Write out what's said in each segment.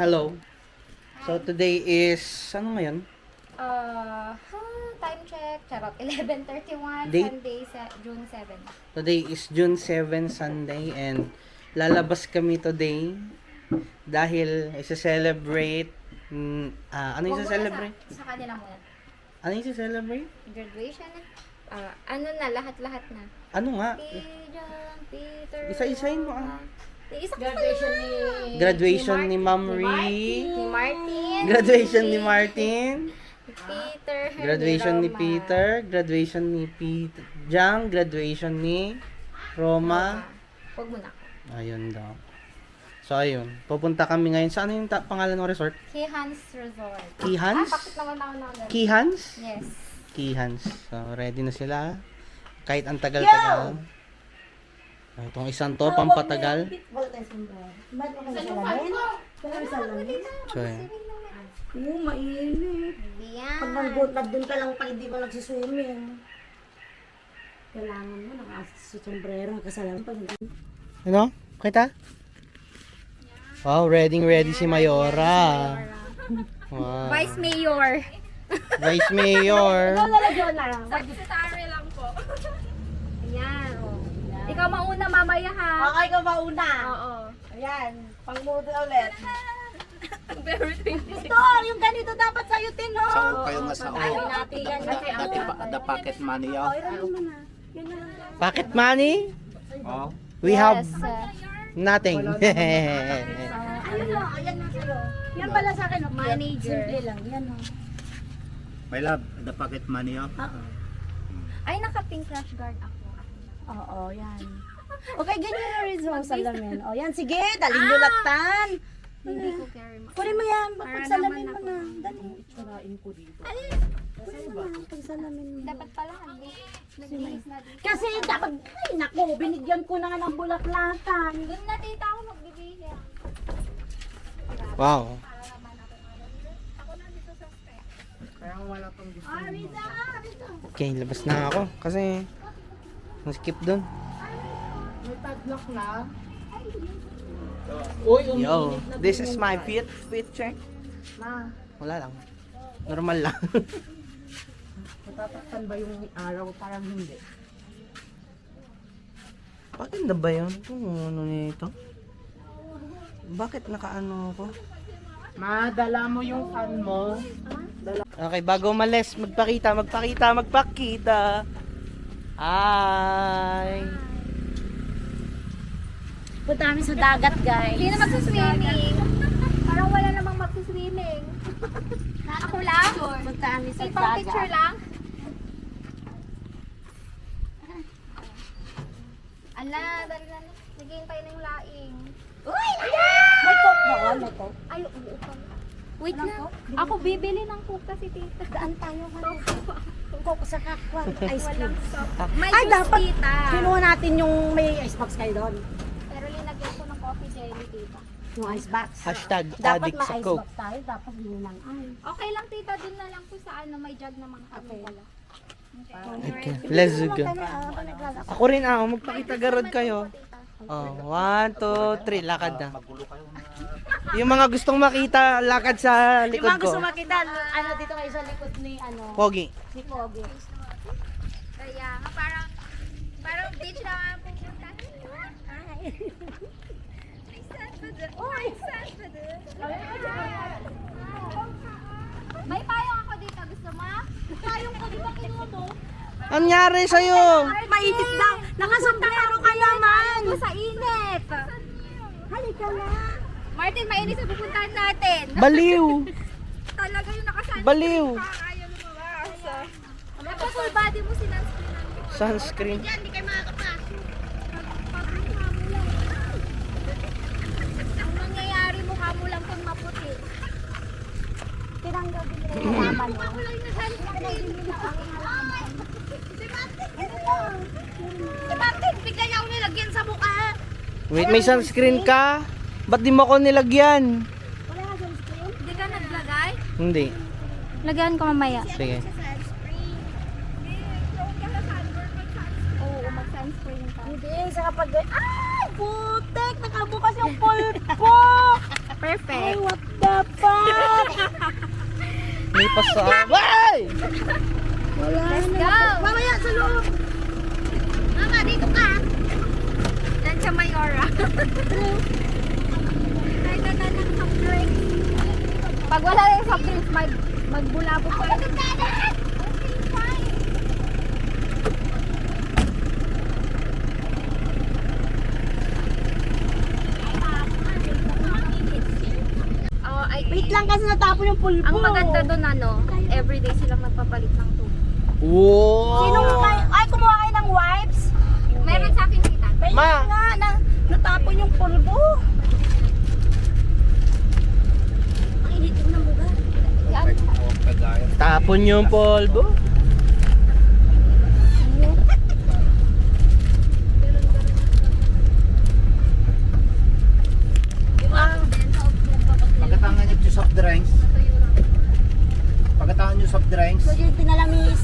Hello. So today is, ano ngayon? Time check. Charot. 11:31. Date? Sunday, June 7. Today is June 7, Sunday, and lalabas kami today dahil isa-celebrate, ano yung isa-celebrate? Sa kanila muna. Ano yung isa-celebrate? Graduation na. Ano na, lahat-lahat na. Ano nga? John, Peter. Isa-isahin mo Isa Graduation ni Ma'am Ni Ree. Martin. Graduation ni Martin. Ni Peter. Graduation ni Roma. Peter. Graduation ni Peter. Jang. Graduation ni Roma. Huwag mo na. Ayun daw. So, ayun. Pupunta kami ngayon. Sa ano yung pangalan ng resort? Kihans Resort. Kihans? Bakit naman ako na Kihans? Yes. Kihans. So, ready na sila. Kahit ang tagal-tagal. Itong isang to, pampatagal. So, ayun. Mainit. Diyan. Pag nandun ka lang pag hindi mo nagsiswimming. Kailangan mo nakasombrero, kasalanan pag hindi. Ano? Kita? Wow, ready si Mayora. Wow. Vice Mayor. Vice Mayor. Lalagyan na lang. Secretary lang po. Ayan, oh. Ikaw mauna mamaya ha. Okay ka ba una? Oo. Ayan, pang-mood ulit. Very Ito, yung ganito dapat sa'yo, Tino. Sao kayo nga sa Ayaw natin yan. the pocket money oh. Iramin mo na. Yan na lang. Pocket money? Oh. We have Yes, nothing. Ayun lang, ayan na sa'yo. Yan pala sa akin, okay? Manager. Simple lang, yan o. My love, the pocket money oh. Ay, naka-pink crash guard ako. Oo, yan. Okay, ganyan na rin sa salamin. O, yan, sige, daling lulatan. Hindi ko carry Kunin mo yan, Para pagsalamin naman mo ako. na. Dali. Itsurain ko dito. Kunin mo na, pagsalamin mo. Dapat pala, nag-iis na dito. Kasi dapat, ay naku, binigyan ko na nga ng bulaklatan. Doon na tita ako magbibigay. Wow. Okay, labas na ako. Kasi, skip dun. May padlock na. Yo, this is my fit check. Ma, Wala lang. Normal lang. matatakpan ba yung araw? Parang hindi. Bakit na ba yun? Itong ano nito? Bakit nakaano ko? Madala mo yung fan mo. Okay, bago umalis, magpakita. Hi! Punta kami sa dagat, guys. Hindi na magsiswimming. Parang wala namang magsiswimming. Ako lang? Punta kami sa Ipang picture dagat. lang? Ala, dali na. Naghihintay na yung laing. Uy! May coke ba? May coke? Ay, oo pa. Wait na. Ako bibili ng coke kasi tita. Daan tayo ka. Coke sa kakwan. Ice cream. Walang stop. May Ay, juice, dapat tita. kinuha natin yung may icebox kayo doon. Pero linagyan ko ng coffee jelly, tita. Yung icebox. Hashtag Dapat addict sa ma-icebox Coke. tayo. Dapat hindi lang ice. Okay lang, tita. Dun na lang po sa ano. May jug naman kami pala. Okay, let's go. Ako rin magpakita garod kayo. Oh, 1, 2, 3, lakad na. Yung mga gustong makita, lakad sa Yung likod mga gusto ko. makita, ano dito kayo sa likod ni ano, Pogi. ni Pogi. Kaya nga, parang beach na nga pupunta. May sand pa dun. May sand pa dun. May payong ako dito. Gusto mo? Payong ko, di ba kinuha mo? Ang nangyari sa'yo? Mainit daw. Nakasombrero ka naman. Ito sa init. Halika na. Martin, mainit sa pupuntahan natin. Baliw. Talaga yung nakasan. Baliw. Ayaw lumabas. Tapos full body mo sinunscreen lang. Sunscreen. Hindi kayo makakapasok. Ang mangyayari mukha mo lang kung maputi. Tinanggal din nila yung halaman mo. Ako lang yung sunscreen. Si Martin, bigla niya ako nilagyan sa mukha. Wait, may sunscreen ka? Ba't di mo ako nilagyan? Wala ka sunscreen? Hindi ka naglagay? Hindi. Lagyan ko mamaya. Sige. Oo, mag-sunscreen ka. Hindi, sa kapag... Ay, putek! Nakabukas yung pulpo! Perfect. Ay, what pa! May pasabay! Let's go! Mamaya sa loob! Mama, dito ka! Nandiyan Mayora. Ay, ganda ng soft drinks. Pag wala yung soft drinks, magbulabo pa. Okay, fine. Wait lang kasi natapon yung pulbo. Ang maganda doon everyday silang magpapalit ng tubig. Wow! Sinong ay, kumuha kayo ng wipes? Meron sa akin kita. Kaya Ma! nga, natapon yung pulbo. Ang init yung namuga. Tapon yung polvo. Pagkatangan nyo yung soft drinks. Pagkatangan nyo soft drinks. So yung tinalamis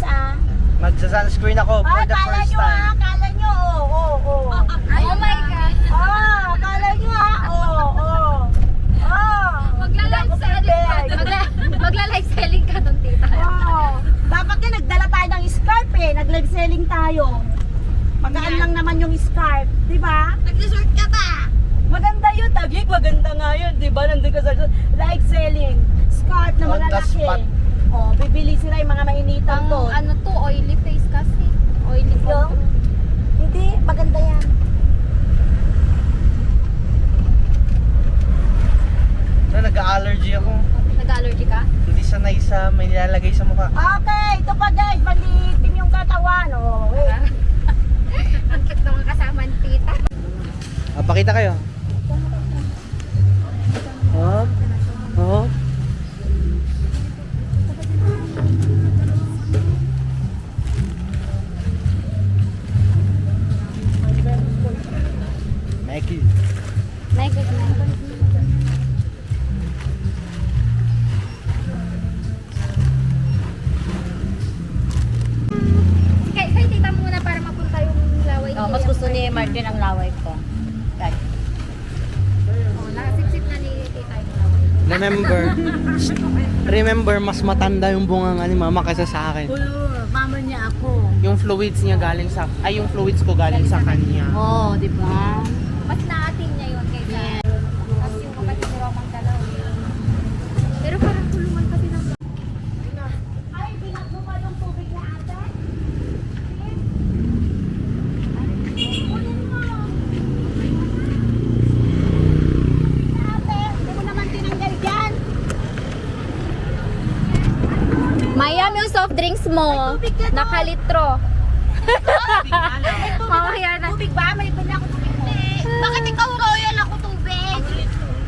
Magsa-sunscreen ako for the kala first nyo time. kala nyo, oh. Oh my God! Kala nyo Magla-live selling ka. Magla-live selling ka doon, tita. Dapat nga nagdala tayo ng scarf nag-live selling tayo. Magaan lang naman yung scarf, di ba? Nag-resort ka ba? Maganda yun, Tagig, maganda nga yun, di ba? Nandun ka sa live selling. Scarf na On the malalaki. spot. Bibili sila yung mga mainitan Ang to. ano to, oily face kasi. Oily Yung? control. Hindi, maganda yan. Nag-allergy ako. Nag-allergy ka? Hindi sanay sa may nilalagay sa mukha. Okay, ito pa guys, balitin yung katawan. Wait. Ang cute ng mga kasama ni tita. Pakita kayo. Hop. Hop. Mikey. Kay tita muna para mapunta yung laway. Mas gusto ni Martin ang laway ko. Nakasip-sip na ni tita yung laway. Remember, mas matanda yung bunganga ni mama kaysa sa akin. Mama niya ako. Yung fluids niya galing sa, ay yung fluids ko galing sa kanya. Di ba? Mas naatin niya yun kaysa. Tapos yung kapatid ni Romang dalaw. Pero parang kulungan kasi ng Ay, binak mo pa yung tubig na ate? Ate, hindi mo naman tinanggal dyan. Mayam yung soft drinks mo. tubig ka doon. Nakalitro. Mamaya na. Tubig ba? May pala ako tubig mo. Bakit ikaw royal ako tubig?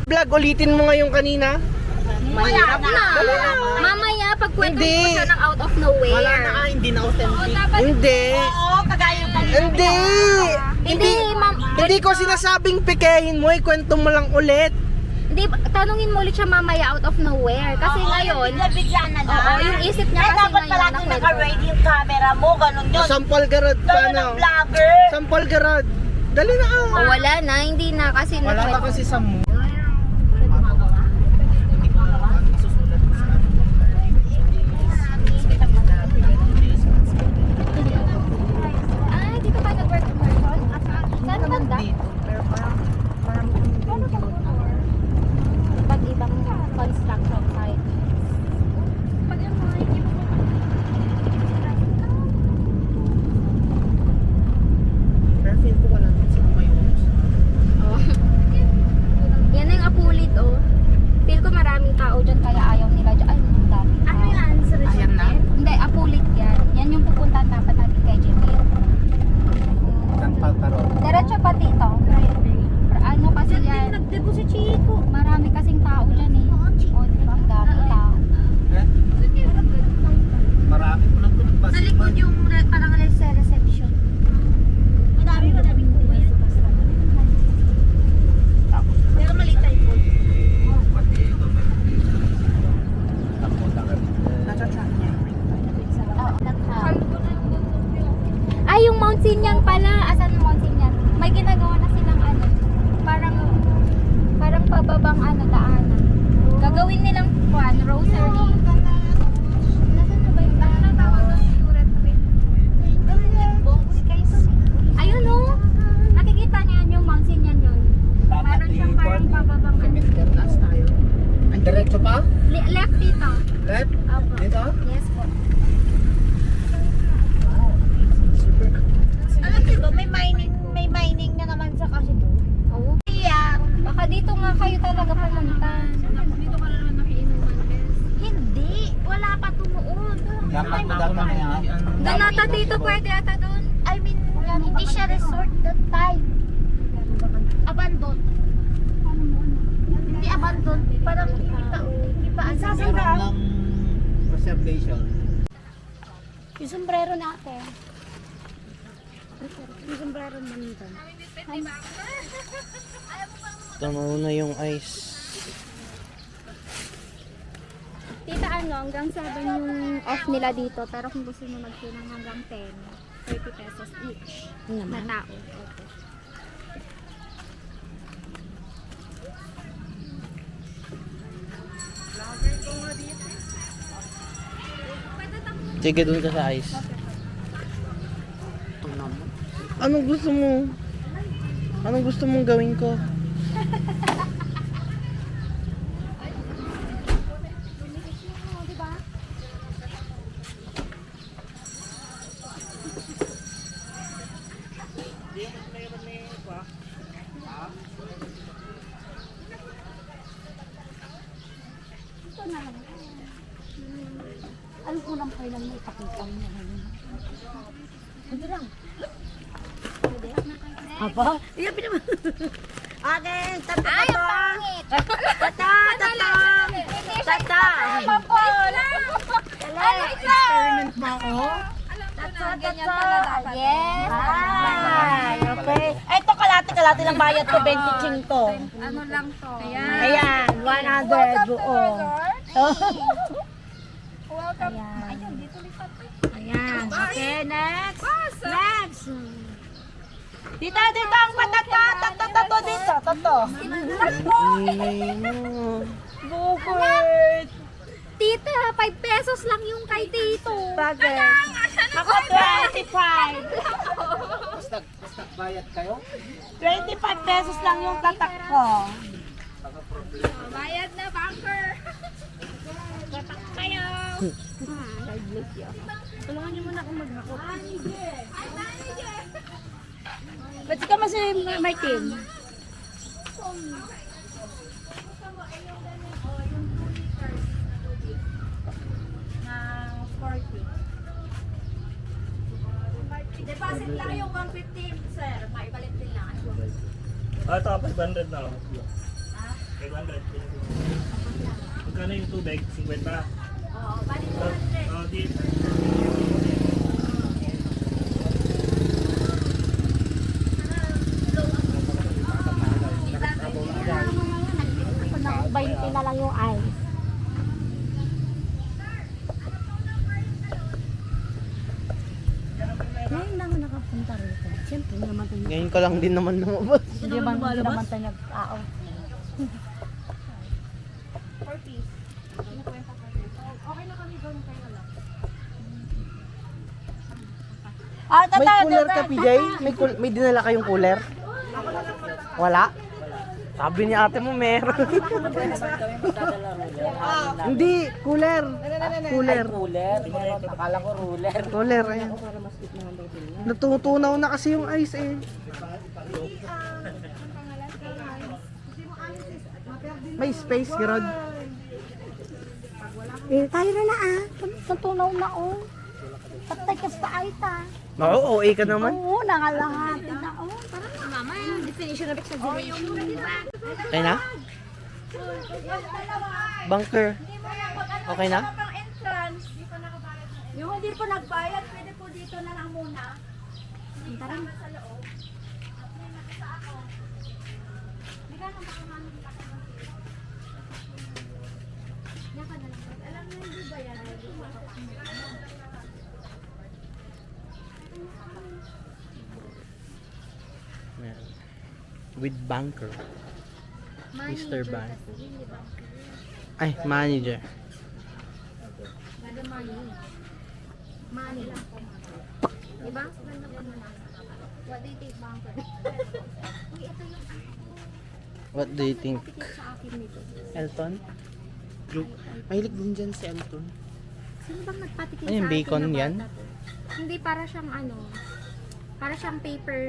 Vlog, ulitin mo ngayon kanina. Mahirap na. Mamaya, pagkwento mo Hindi. siya ng out of nowhere. hindi na Oo, authentic. dapat. Hindi. Oo, kagaya yung kanina. Hindi. Hindi, ma'am. Hindi ko sinasabing pikehin mo, ikwento mo lang ulit. Hindi, tanungin mo ulit siya mamaya out of nowhere. Kasi ngayon, bigla na lang. oo, yung isip niya kasi dapat ngayon palagi nakwento. naka-ready yung camera mo, ganun yun. Sampal garad Gano'n paano? ng vlogger. Sampal garad. Dali na O, wala na, hindi na kasi Wala na nakwento. kasi sa mo. Ay, dito ka nag-work in person? Saan banda? Pero parang Paano ka pag ibang construction site? Pag yung mga pero feel ko wala na sa mga yun. Oh. Diretso pa? Left dito. Left? Opo. Dito? Yes po. Alam niyo ba, may mining na naman sa Kasibu. Oo. Baka dito nga kayo talaga pumunta. Dito ka na naman nakiinuman, Bes. Hindi, wala pa tumuon. Dapat na yan. Doon ata dito, pwede ata doon. I mean, hindi siya resort that time. Abandoned. Hindi abandoned. Parang hindi pa Meron ng reservation. Yung sombrero natin. Yung sombrero nandito. Tumaw na yung ice. Tita, hanggang 7 yung off nila dito. Pero kung gusto mo magkinang hanggang 10, 30 pesos each na tao. Okay. Sige, doon ka sa ice. Anong gusto mo? Anong gusto mong gawin ko? Alam ko lang kayo lang may pakita mo na yun. Hindi lang. Apa? Iya, pinaman. Okay, tata, Ay, tata. ang pangit! Tata, tata. Tata. Ano ito? Experiment ba ako? Tata, ganyan pala dapat. Yes! Ay, okay. Eto, kalati-kalati lang bayad ko, 25 to. Ano lang to? Ayan, 100 buo. Welcome. Ayan. Ayun, dito lipat. Ayan, okay, next. Next. Dito, ang patata, tatato dito, tato. Ingay mo. Bukit. Tita, 5 pesos lang yung kay Tito. Bakit? Ako 25. Basta bayad kayo? 25 pesos lang yung tatak ko. Bayad na, banker. Tatak kayo. Tulungan niyo muna akong maghakot. Ba't ka mas Martin? Deposit lang yung 150, sir. Maibalik din lang. Ito, 500 na ako. 500. Magkano yung tubig? 50? Oo, bali 200. Oh, di. Ako na 20 na lang yung ice. Ngayon lang ako nakapunta rito. Siyempre, hindi naman tayo. Ngayon ka lang din naman lumabas. Hindi naman tayo nag-tao. Ah, May cooler ka, PJ? May dinala kayong cooler? Wala? Sabi ni ate mo meron. Hindi, cooler. Cooler. Akala ko ruler. Cooler, ayan. Natutunaw na kasi yung ice eh. May space, Gerard. Eh, tayo na Tutunaw na Patay ka sa aita. Oo, OA ka naman. Oo, nangalahati na Mama, yung definition of exaggeration. Okay na? Bunker. Okay na? Yung hindi po nagbayad, pwede po dito na lang muna. Tara. Ayan. With bunker. Mr. Ban. Ay, manager. Madam Money. Money lang po. Diba? Ganda pa naman. What do you think, banker? Uy, ito yung What do you think? sa akin nito. Elton? Joke. Mahilig din dyan si Anton. Sino bang nagpatikim Ano yung sa atin bacon na yan? bata to? Hindi, para siyang ano, para siyang paper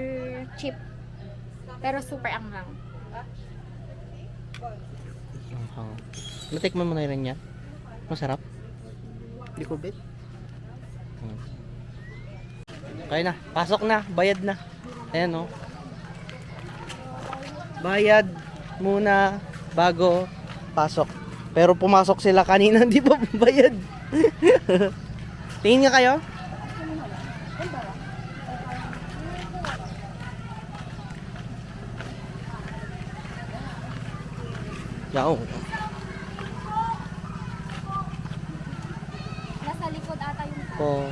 chip. Pero super anghang. Natikman mo na rin yan? Masarap? Hindi ko bet. Kaya na, pasok na, bayad na. Ayan, oh. Bayad muna bago pasok. Pero pumasok sila kanina, hindi pa bayad. Tingin nga kayo? Yao. Nasa likod ata yung Po.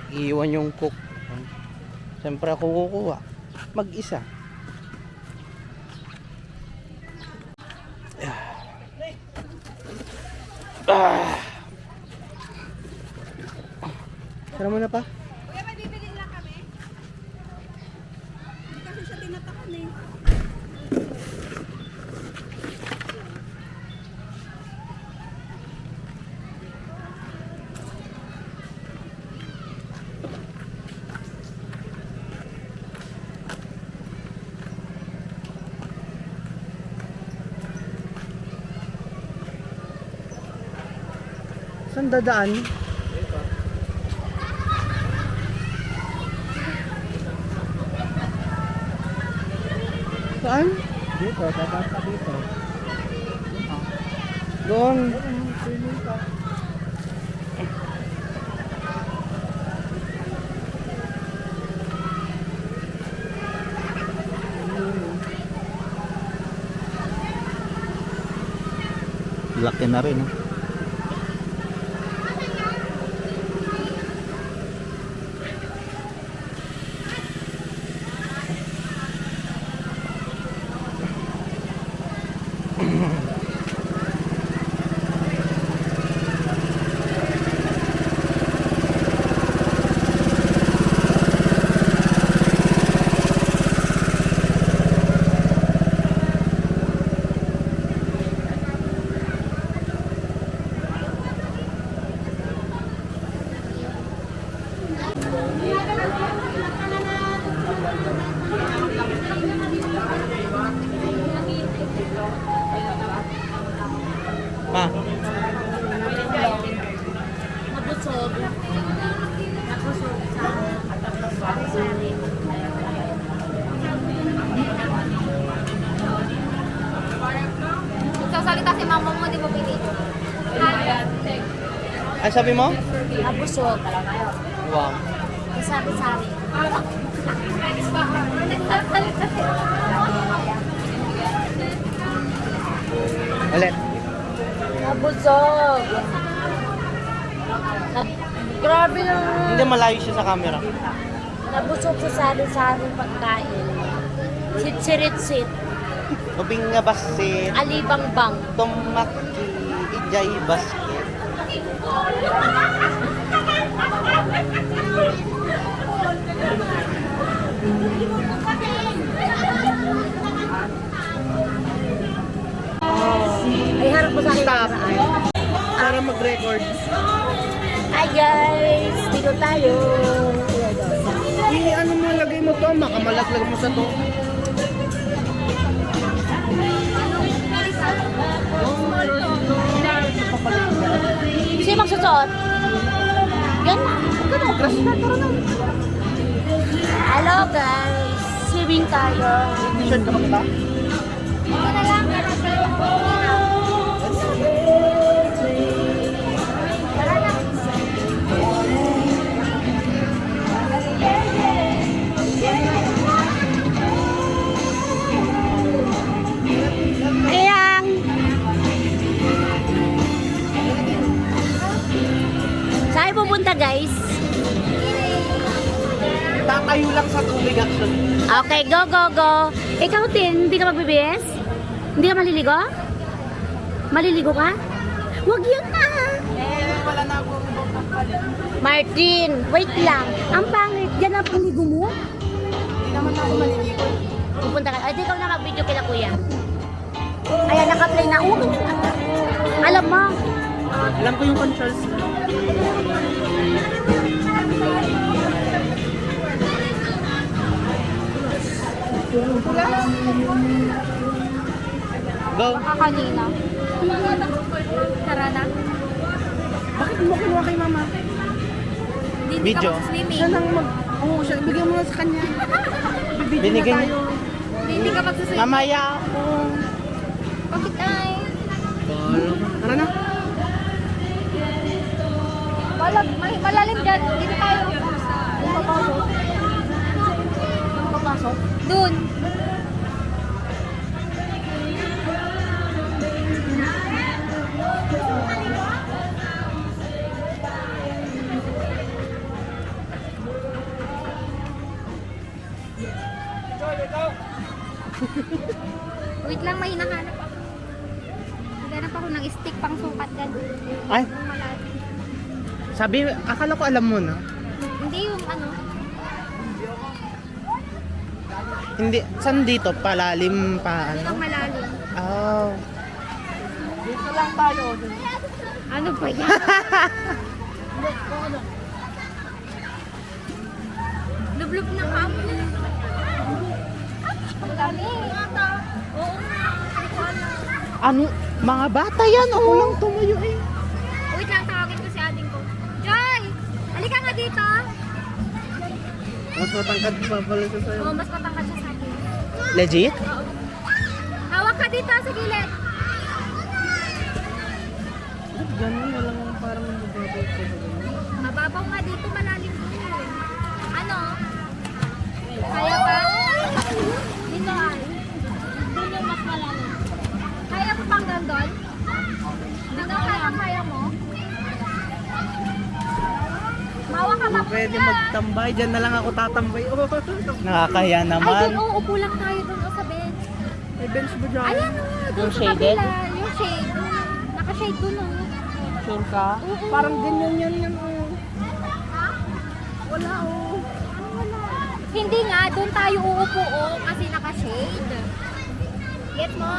Iiwan yung cook. Siyempre ako kukuha. Mag-isa. Tara muna pa. Kuya, may bibili lang kami. Hindi kasi siya tinatakon eh. Saan dadaan? Saan? Dito, dadaan ka dito. Doon. Laki na rin, oh. Ma. Mabusog. Nabusog sa Nagsasalita si mama mo, di mo pinito. Ay, sabi mo? Nabusog. Wow. Sabi-sabi. Ulit. Nabusog. Grabe na. Hindi malayo siya sa camera. Nabusog sa sari-saring pagkain. Sit-sirit-sit. Ubing nga basit. Alibang-bang. Tumaki. Ijay basket. Ay, harap mo sa akin. Stop. Para mag-record. Hi guys! Dito tayo. Ano mo, lagay mo to. Makamalaglag mo sa to. Sino magsusuot? Yan na. Crush na. Tara na. Hello guys! Swimming tayo. T-shirt ka ba kita? Ito na lang, pero Ayan! Saan pupunta guys? Tatayo lang sa tubig actually. Okay, go, go, go. Ikaw, Tin, hindi ka magbibis? Hindi ka maliligo? Maliligo ka? Huwag yun na. Wala na ako. Martin, wait lang. Ang pangit, dyan ang paligo mo? Hindi naman ako maliligo. Pupunta ka. Ay, di ikaw na mag-video kila kuya. Ayan, naka-play na. Alam mo, Alam ko yung controls. Go. Baka kanina. Tara na. Bakit mo kinuha kay mama? Hindi Video. ka swimming. Siya nang mag... Oo, siya. Bigyan mo na sa kanya. Bibigyan Binigay na niya. tayo. Hindi ka magsaswimming. Mamaya ako. Bakit ay? Tara na. Malalim dyan. Dito tayo. Papasok. Doon. Wait lang, may hinahanap ako. Naghanap ako ng stick pang sukat dyan. Ay, Yung malalim. sabi, akala ko alam mo na. Hindi yung ano. Hindi, saan dito? Palalim pa Yung ano? malalim. Oh. dito lang tayo. Ano ba yan? Lublub na kamo. Ang dami. Oo nga. Hindi ko alam. Ano? Mga bata yan. Ako lang tumayo eh. Wait lang, tawagin ko si ading ko. Joy! Halika nga dito. Mas matangkad pa pala siya sa'yo. Oo, mas matangkad siya sa akin. Legit? Hawak ka dito sa gilid. Ganun na lang parang mababaw ko. Mababaw nga dito, malalim doon. Ano? Kaya pa? Dito ay. Doon yung mas malalim. Kaya mo pang doon? Dito kaya mo? Mawa ka ba? Pwede magtambay. Diyan na lang ako tatambay. Oh. Nakakaya Ay, naman. doon, oo, upo lang tayo doon o sa bench. May bench ba dyan? Ayan o, doon Yung sa shaded? kabila. Yung shade. Naka-shade doon o. Sure ka? Oo. Parang ganyan yan oh. Wala oh. Hindi nga, doon tayo uupo o kasi naka-shade. Get mo?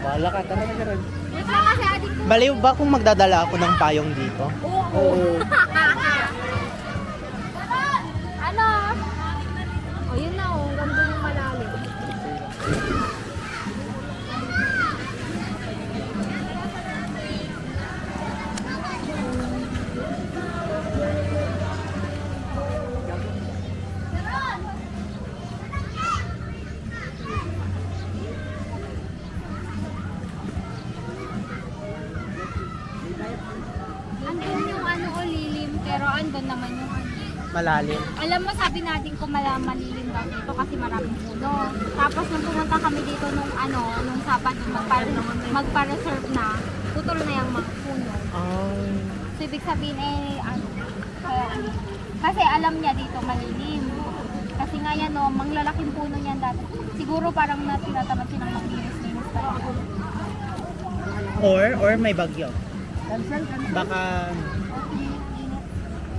Wala ka. Tara na karan. Wait lang kasi adik ko. Baliw ba kung magdadala ako ng payong dito? Oo. Ano? O yun na o, ganda yung malalim. Andun yung ano o lilim, pero andun naman yung ano. Malalim. Alam mo, sabi natin kung malilim daw dito kasi maraming puno. Tapos nung pumunta kami dito nung ano, nung Sabado, magpa-reserve na, putol na yung mga puno. So, ibig sabihin ano, kaya, kasi alam niya dito malilim. Kasi nga yan, no, manglalaking puno niyan dati. Siguro parang tinatamad silang maglinis-linis pa. Or may bagyo. Baka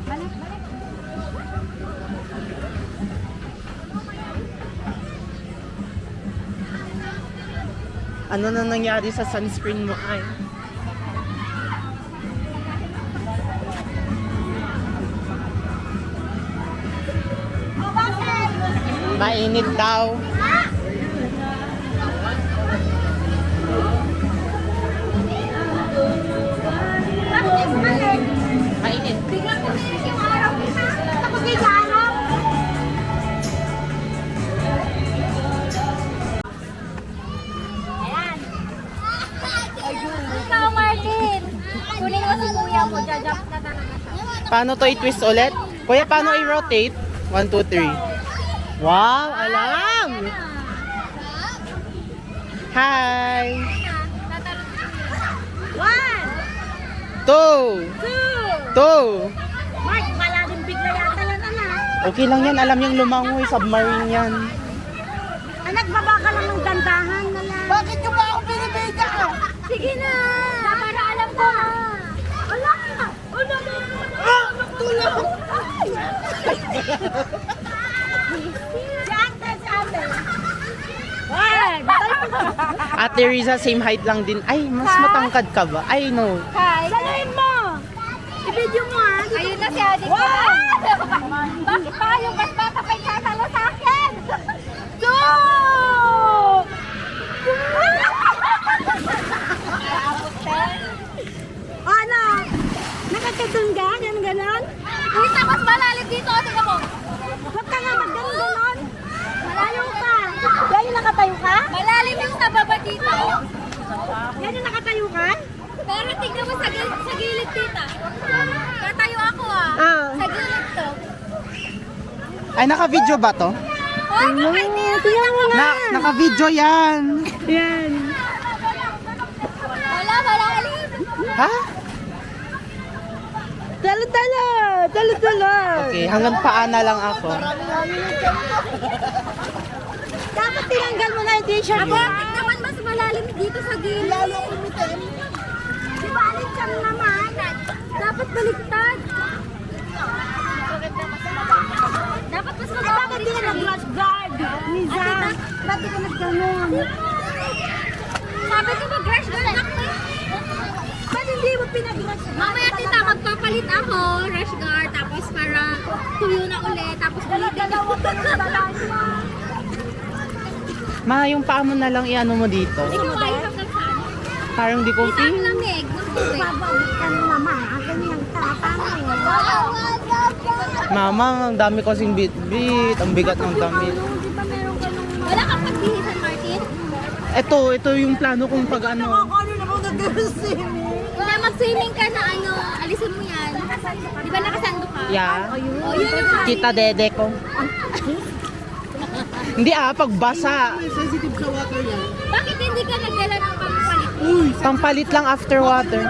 Balik. ano na nangyari sa sunscreen mo ay? Mainit daw. Mainit. Biglang kumilis yung araw kita. Tapos may araw. Ayan. Ikaw, Martin. Kunin mo si kuya mo. Jajump na talaga siya. Paano to i-twist ulit? Kuya, paano i-rotate? 1, 2, 3. Wow, alam! Hi! Tatarot siya. 2! 2! Mark, malalim bigla yata yan, anak. Okay lang yan, alam yung lumangoy, submarine yan. Anak, baba ka lang ng dandahan na lang. Bakit yung ba ako pinibida? Sige na. Para alam ko. Ala! Ala! Ate Riza, same height lang din. Ay, mas matangkad ka ba? I know. Hi. Salain mo! I-video mo ha! Ayun na si Ate ko. Bakit pa yung mas bata pa itatalo sa akin? Ano? Nakakatungga? Ganon? Uy, mas malalim dito. Tingnan mo. Huwag ka nga mag-ganon. Malayo ka. Yan yung nakatayo ka? Malalim yung sa baba dito. Yan yung nakatayo ka? Pero tingnan mo sa gilid tita. Tatayo ako Ah. Sa gilid to. Ay, naka-video ba to? Oh, Tingnan mo nga. Naka-video yan. Yan. Wala, malalim. Ha? Talo-talo. Okay, hanggang paa na lang ako. Dapat tinanggal mo na yung t-shirt mo. Bakit naman mas malalim dito sa gilid? Lalo umitim. Di ba alit ka naman? Dapat baliktad. Dapat mas mababa. Bakit di ka nag-glass guard? Niza. Ba't di ka nag-ganon? Sabi ko mag-rush guard ako eh. Ba't hindi mo pinag-glass guard? Mamaya tita, magpapalit ako, rush guard, tapos para tuyo na ulit, tapos ulitin ko. Ma, yung paa mo na lang i-ano mo dito. Ikaw tayo hanggang saan? Parang di ko Tita, ang feel. lamig. Mas tubig. Babalik ka naman. Ang ganyan tapang Mama, ang dami kasing bit-bit. Ang bigat ng damit. Di ba meron ka nung... Wala kang pagbihisan, Martin? Ito yung plano kong pag ano. Ano na kung nag-swimming? Wala, mag-swimming ka na alisin mo yan. Di ba nakasando ka? Yeah. O, yun yung Kita dede ko. Hindi pagbasa. Bakit hindi ka nagdala ng pampalit? Pampalit lang after water.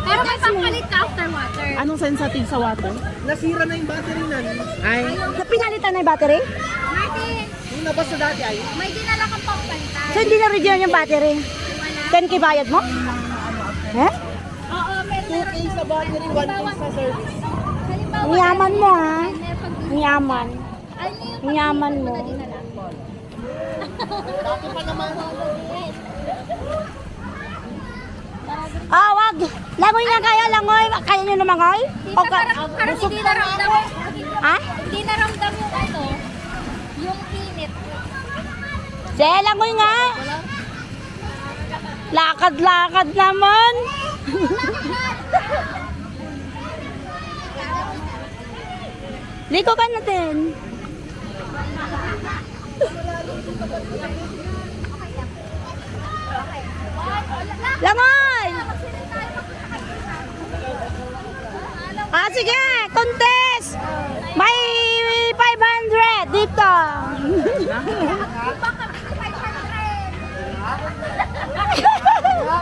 Pero may pampalit ka after water. Anong sensitive sa water? Nasira na yung battery na. Ay, Pinalitan na yung battery? Martin, yung nabas na dati ay. may dinala kang pampalitan. So hindi na-renew yung battery? Wala. 10k bayad mo? Eh? Oo, meron. 2K sa battery, 1K sa service. Halimbawa, Ang yaman mo ha. meron pag Ang yaman. Ang yaman mo. Dati pa naman. Wag! Langoy na kayo, langoy! Kaya nyo lumangoy? Tita, parang hindi naramdam. Ha? Hindi naramdam yung init. Se, langoy nga! Lakad-lakad naman! Liko ka natin. Langoy! Sige! Contest! May 500 dito!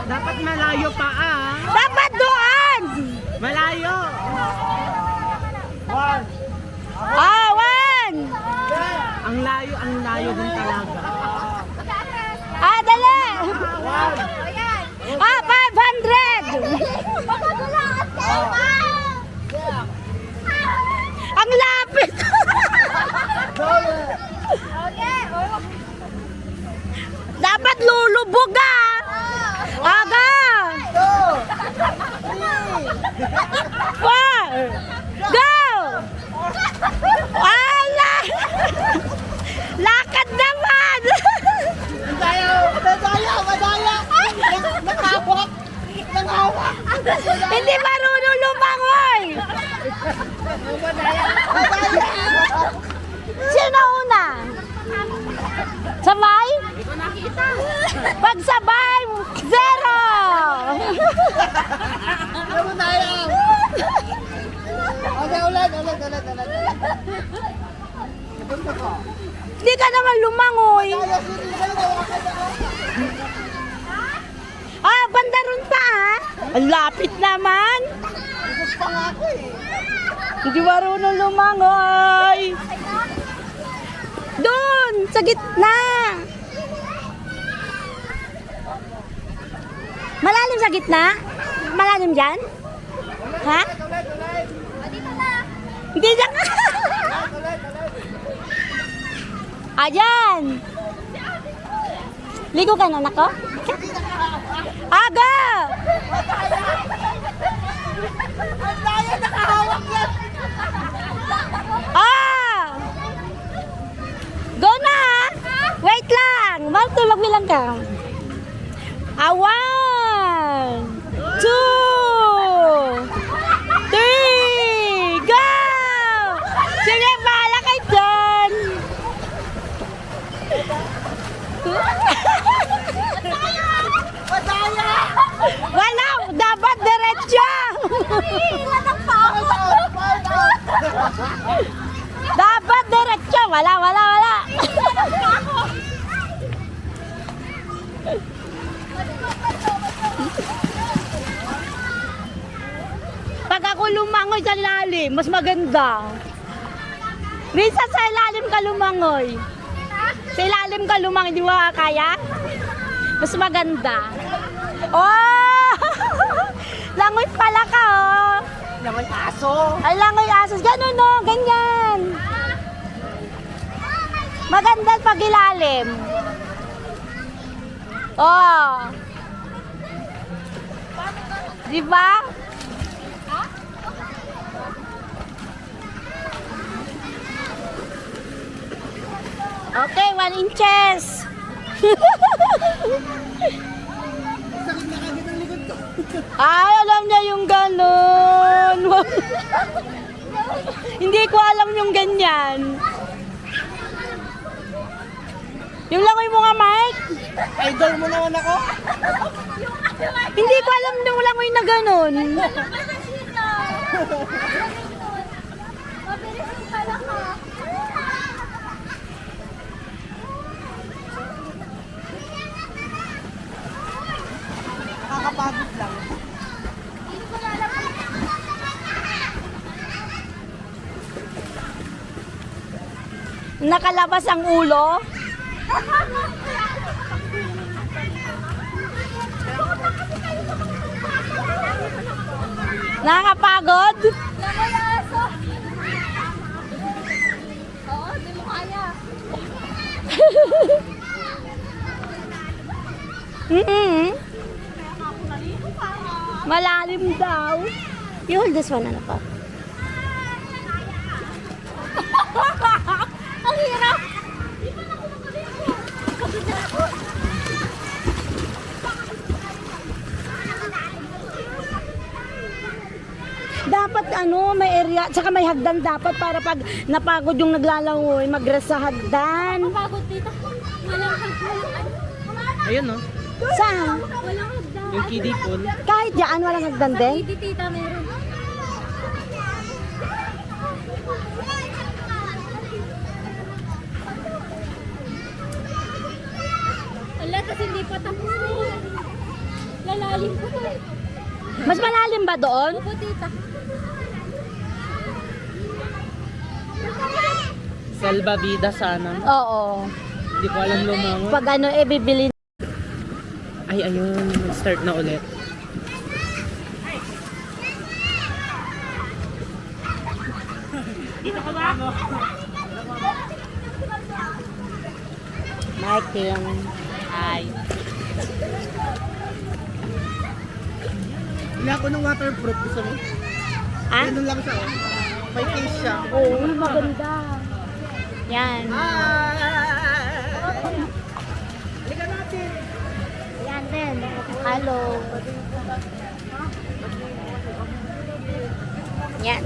Dapat malayo pa Dapat doon! Malayo. One! Ang layo din talaga. Dali! 500! Ang lapit! Dapat lulubog Aga! 4! Go! Ala! Lakad naman! Hindi marunong lumangoy! Sino una? Sabay? Pag sabay, 0! Hindi ka naman lumangoy. Banda ron pa Ang lapit naman. Hindi marunong lumangoy. Doon, sa gitna. Malalim sa gitna? Malalim dyan? Ha? Hindi na ka. Ayan. Ligo ka na, nako? Aga! Ang daya nakahawak yan. Go na! Wait lang! Magbilang ka. 1, 2, 3, go! Sige, bahala kayo dyan! Wala! Dapat diretso! Dapat diretso! Wala! Pag ako lumangoy sa ilalim, mas maganda. Minsan sa ilalim ka lumangoy. Sa ilalim ka lumangoy, di ba kaya? Mas maganda. Oh! Langoy pala ka, oh. Naman aso. Ay, langoy asos. Ganun, no? Ganyan. Maganda pag ilalim. Oh. Di ba? Okay, 1 inches. Ay, alam niya yung ganon. Hindi ko alam yung ganyan. Yung langoy mo nga, Mike. Idol mo naman ako. Hindi ko alam yung langoy na ganon. Nakakapagod lang. Nakalabas ang ulo. Nakakapagod? Oo, di mo kaya. Malalim daw. You hold this one, ano pa? Ang hirap. Dapat ano, may area, tsaka may hagdan dapat para pag napagod yung naglalangoy, mag-rest sa hagdan. Pagod dito. Walang hagdan. Ayun, no? Saan? Walang hagdan. Yung kiddie pool. Kahit dyan, walang hagdan din? Hindi, tita, meron. Wala, kasi hindi pa tapos na yun. Lalalim ko to. Mas malalim ba doon? Opo, tita. Selva Vida sana. Oo. Hindi ko alam lumangoy. Pag ano, bibili. Ay, ayun. Start na ulit. Martin. Hi. Wala ako ng waterproof. Gusto mo? Ah? Ganun lang siya. Oh. May case siya. Oo, maganda. Yan. Halika natin. Yan din. Hello. Yan.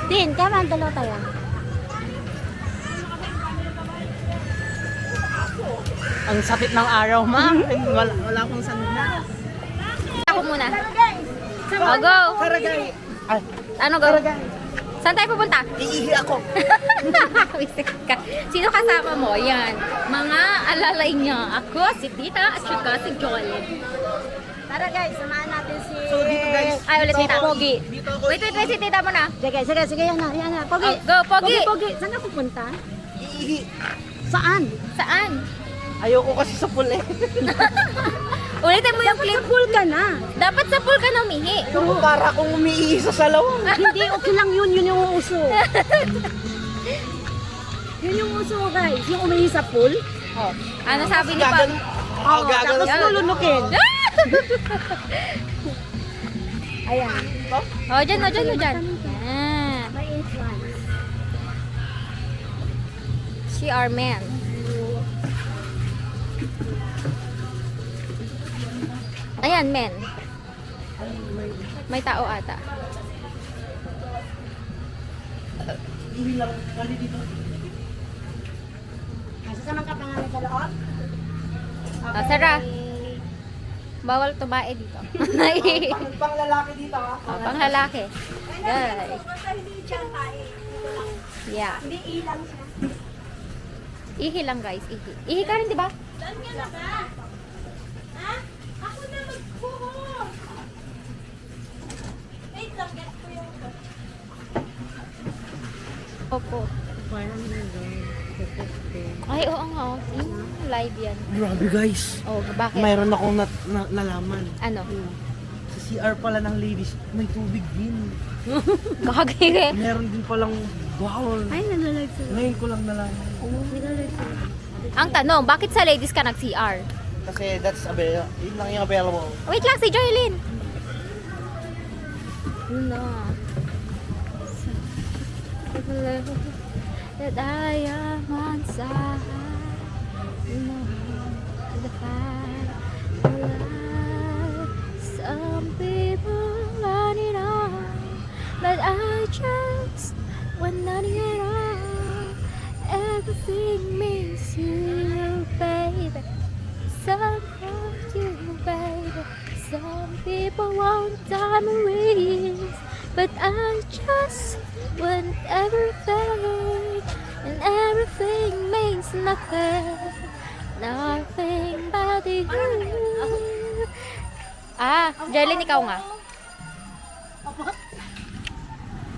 Din, kaya dalawa tayo. Ang sakit ng araw, ma'am. Wala akong sanda. Ako muna. Oh, go. Karagay. Ay, Ano go? Saan tayo pupunta? iihi ako. Wisik ka. Sino kasama mo? Yan. Mga alalay niya. Ako, si Tita, at saka si Jolene. Tara guys, samahan natin si... So, dito guys. Ay, ulit Tita. Pogi. Dito ako. Wait, si Tita muna. Sige, yan na. Pogi. Oh, go, Pogi. Pogi. Saan ka pupunta? Iihi. Saan? Saan? Ayoko kasi sa pool eh. Ulitin mo yung clip. Full ka na. Dapat sa pool ka na umihi. Ayoko para akong umiihi sa salawang. Hindi, okay lang yun. Yun yung uso. Yun yung uso, guys. Yung umihi sa pool. Oh. Ano sabi ni Pam? Gagano. Oh, gagano. Tapos lulunukin. Ayan. Oh, dyan, oh, dyan, oh, dyan. Ah. May influence. CR man. Ayan, men. May tao ata. Sasama ka pa nga sa loob? Ah, Sara. Bawal tumae dito. Pang lalaki dito ha. Oh, pang lalaki. Guys. Basta hindi siya tayo. Yeah. Hindi ilang siya. Ihi lang, guys. Ihi. Ihi ka rin, di ba? Saan ka na ba? Ha? Ako na magbuhos. Wait lang, get ko yung... Opo. Ay, oo nga. Oh. Live yan. Grabe guys. Oh, bakit? Mayroon akong nalaman. Ano? Sa CR pala ng ladies, may tubig din. Kagay. Meron din palang bawal. Ay, nalalag sila. Ngayon ko lang nalaman. Nalalag sila. Ang tanong, bakit sa ladies ka nag-CR? Kasi that's available. Yun lang yung available. Wait lang, si Joylyn. No. That I am outside. No. The fact that some people want it all, but I just want nothing at all. Everything means you, baby. Somehow you, baby. Some people want diamond rings, but I just want everything, and everything means nothing. Nothing but you. Ah, Jelly, ikaw nga.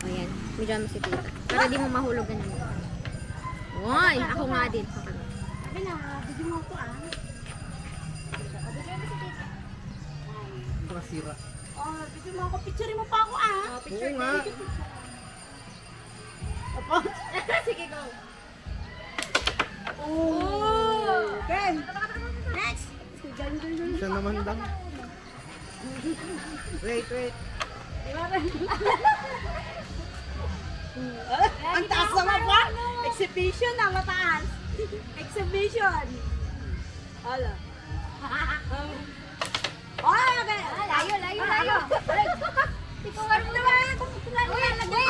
Ayan, medyo mo si Tita. Para di mo mahulog ganyan. Uy, ako nga din. Sabi na, bigyan mo ako ah. Nakasira. Oh, bigyan mo ako. Picture mo pa ako ah. Oo nga. Sige, go. Okay. Next. Siya naman daw. Wait. Ang taas naman pa. Exhibition na mataas. Exhibition. Hala. Oh, okay. Layo. Ikaw nga rin naman.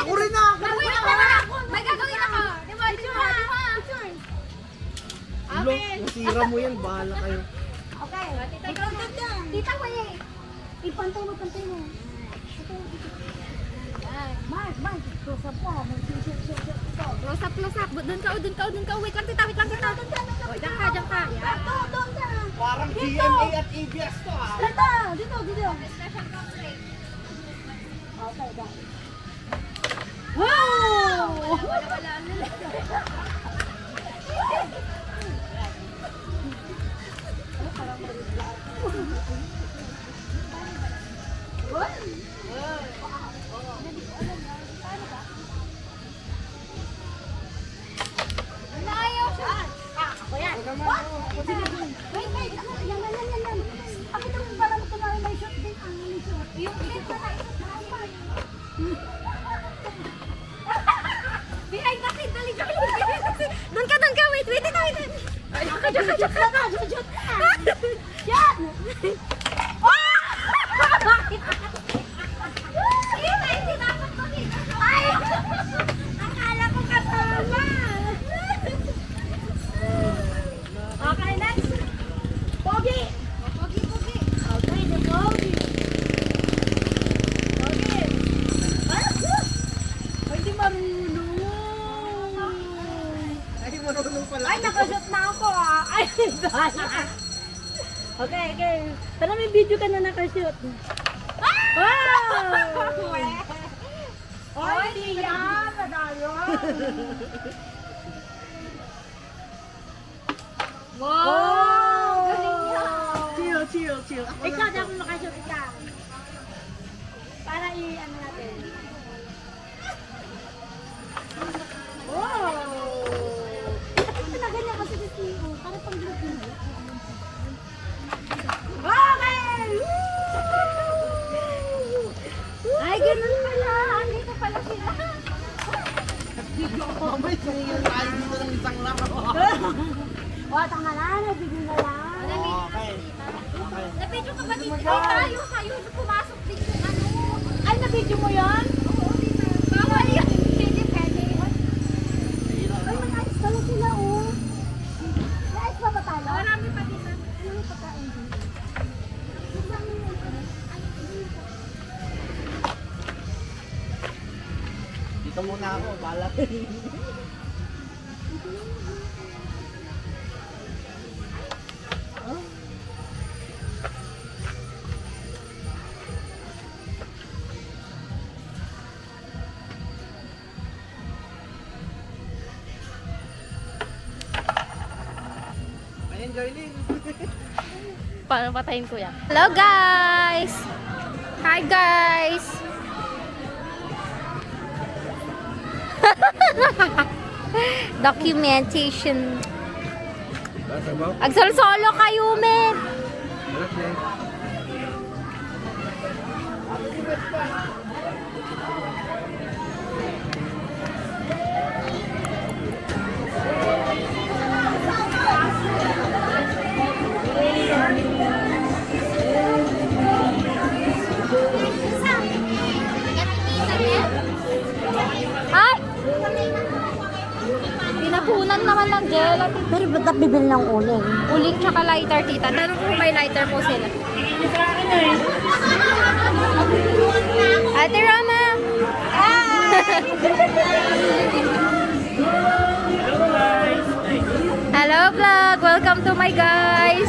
Ako rin na! May gagawin ako. Di ba? Ulo, nasira mo yan. Bahala kayo. Okay. Ikaw dyan. Tita ko eh. Ipantay mo. Mark. Close up po. Close up. Doon ka. Wait lang, tita. Oh, diyan ka. Yan. Doon ka. Parang GMA at ABS to ah. Dito. Okay, done. Wow! Wala. Layo siya. Ako yan. What? Wait. Yan. Ako naman pala mo kunwari may shot din. May shot. Yung clip ko na behind the scene, dali, Joy. Doon ka. Wait. Ay, Shot ka. Yan! Hindi dapat ko dito. Ay! Akala ko kasama! Okay, next! Pogi! Pogi. Okay, the Pogi! Pogi! Ay, di marunong! Ay, marunong pala. Ay, nakashoot na ako ah! Ay, dahil! Okay. Pero may video ka na nakashoot. Wow! Ay, di yan! Nadalo! Wow! Galing niya! Chill. Ikaw, di ako makashoot ikaw. Para i-ano natin. Wow! At ito na ganyan kasi dito. Para pang group yun. Okay! Woo! Ay, ganun pala. Andito pala sila. O, tama na. Nagbigay na lang. Na-video ka ba dito? Ay, tayo. Pumasok din yung ano. Ay, na-video mo yun? Bawal yun. Hindi pwede. Ay, mag-ayos pala sila, oh. Nais pa ba tayo? Marami pa dito. Ano yung pagkain dito? Dito muna ako, bala. Ayun, Joylyn. Paano patayin ko yan? Hello guys! Hi guys! Documentation. Agsol-solo kayo, men! Ay! Pinapunan naman ng gelatin. Pero ba't na bibili ng uling? Uling tsaka lighter, tita. Tanong kung may lighter po sila. Ate Rama! Hello vlog! Welcome to my guys!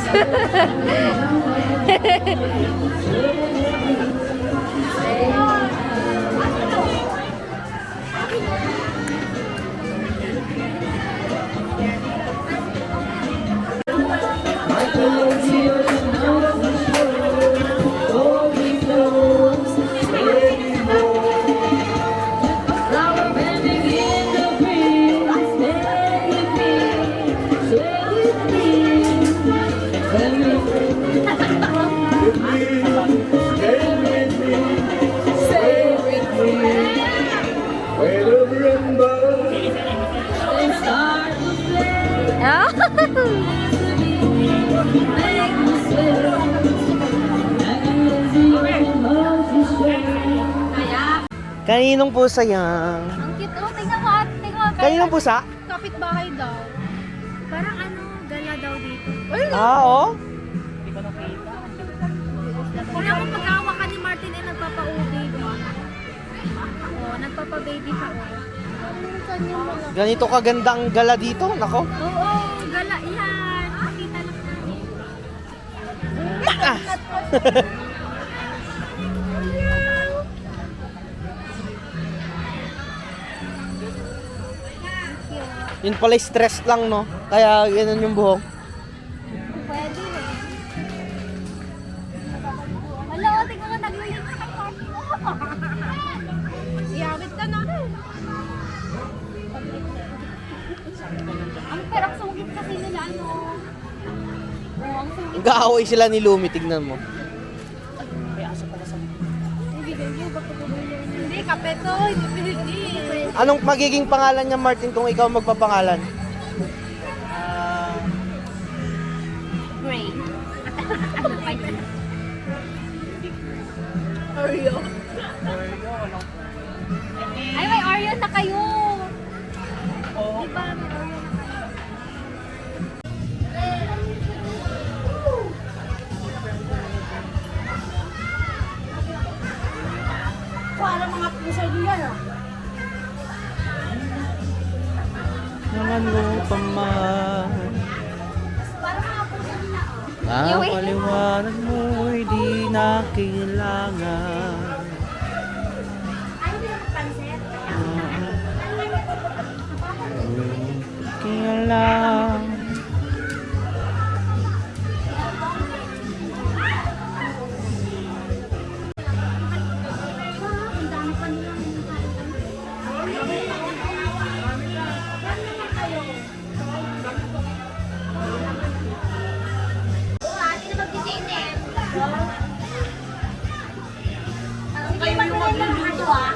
Kaninong pusa yan? Ang cute. Oh, tingnan mo at tingnan mo. Kaninong pusa? Kapitbahay daw. Parang ano, gala daw dito. Ah, oo? Wala kong pag-awa ka ni Martin eh, nagpapa-baby. Oh, nagpapa-baby siya. Ganito kaganda ang gala dito, nako. Oo, gala yan. Nakita lang namin. Yun pala stress lang, no? Kaya ganun yung buhok. Pwede eh. Wala, tingnan ko naglulink ka kay Martin. Iyawit ka na. Ang perang sungit kasi nila, ano. Oh, ang sungit. Nag-aaway sila ni Lumi, tignan mo. Hindi, kape to. Hindi. Anong magiging pangalan niya, Martin, kung ikaw magpapangalan? Gray. Ano pa yun? Oreo. Ay, may Oreo na kayo. Diba, may Oreo na kayo. Para mga pusa niya, ah. Naman mo pa man. Para mga pusa niya, oh. Ang paliwanag mo'y di na kailangan. Ano din ang pansit? Kaya lang Kayo magluluto ah.